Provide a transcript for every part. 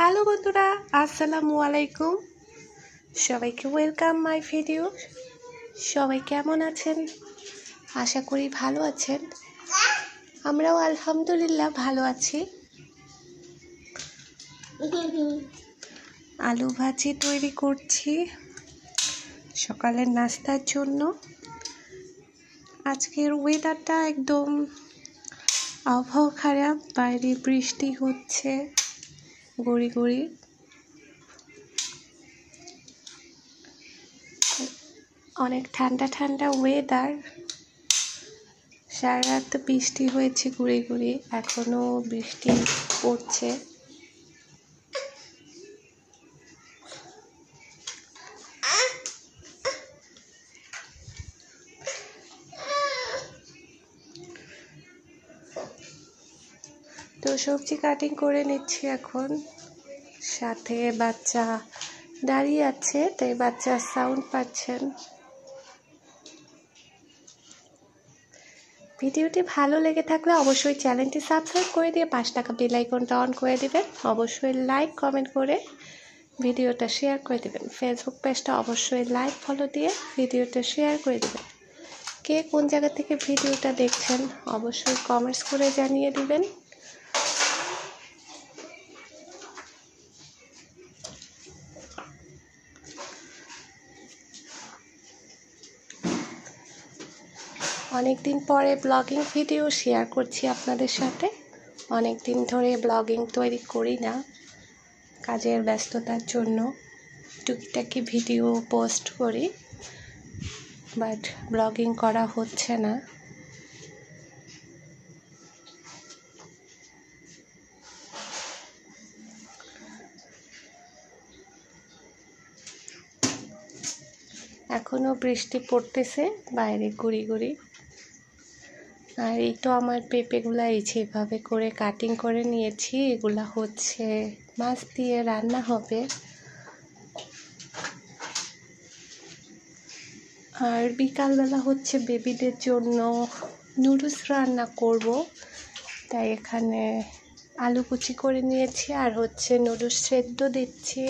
Hello বন্ধুরা, আসসালামু আলাইকুম। সবাইকে ওয়েলকাম মাই ভিডিও। সবাই কেমন আছেন? আশা করি ভালো আছেন। আমরাও আলহামদুলিল্লাহ ভালো আছি। আলু ভাজি তৈরি করছি সকালের নাস্তার জন্য। আজকের ওয়েদারটা একদম আবহাওয়া খারাপ, বাইরে বৃষ্টি হচ্ছে গুড়ি গুড়ি। অনেক ঠান্ডা ঠান্ডা ওয়েদার। সারা রাত বৃষ্টি হয়েছে গুড়ি গুড়ি, এখনো বৃষ্টি পড়ছে। তো সবজি কাটিং করে নিচ্ছি এখন। সাথে বাচ্চা দাঁড়িয়ে আছে, তাই বাচ্চার সাউন্ড পাচ্ছেন। ভিডিওটি ভালো লেগে থাকলে অবশ্যই চ্যানেলটি সাবস্ক্রাইব করে দিয়ে 5 টাকা বেল আইকনটা অন করে দিবেন। অবশ্যই লাইক কমেন্ট করে ভিডিওটা শেয়ার করে দিবেন। ফেসবুক পেজটা অবশ্যই লাইক ফলো দিয়ে ভিডিওটা শেয়ার করে দিবেন। কে কোন জায়গা থেকে ভিডিওটা দেখছেন অবশ্যই কমেন্টস করে জানিয়ে দিবেন। অনেক দিন পরে ব্লগিং ভিডিও শেয়ার করছি আপনাদের সাথে। অনেক দিন ধরে ব্লগিং তৈরি করি না, কাজের ব্যস্ততার জন্য টুকিটাকি ভিডিও পোস্ট করি, বাট ব্লগিং করা হচ্ছে না। এখনো বৃষ্টি পড়তেছে বাইরে গুড়ি গুড়ি। আর এই তো আমার পেঁপেগুলা এইভাবে করে কাটিং করে নিয়েছি। এগুলা হচ্ছে মাছ দিয়ে রান্না হবে। আর বিকালবেলা হচ্ছে বেবিদের জন্য নুডলস রান্না করব, তাই এখানে আলু কুচি করে নিয়েছি। আর হচ্ছে নুডলস সেদ্ধ দিচ্ছি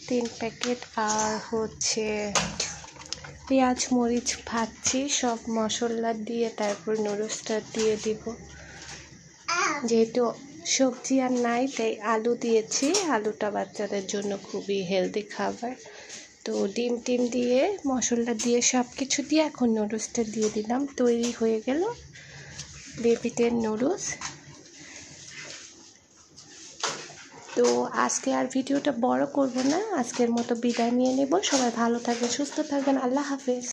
3 প্যাকেট। আর হচ্ছে পেঁয়াজ মরিচ ভাজছি, সব মশলা দিয়ে তারপর নুডলসটা দিয়ে দিব। যেহেতু সবজি আর নাই তাই আলু দিয়েছি। আলুটা বাচ্চাদের জন্য খুবই হেলদি খাবার। তো ডিম টিম দিয়ে মশলা দিয়ে সব কিছু দিয়ে এখন নুডলসটা দিয়ে দিলাম। তৈরি হয়ে গেল বেবিদের নুডলস। তো আজকে আর ভিডিওটা বড় করব না, আজকের মতো বিদায় নিয়ে নেব। সবাই ভালো থাকবেন, সুস্থ থাকবেন। আল্লাহ হাফেজ।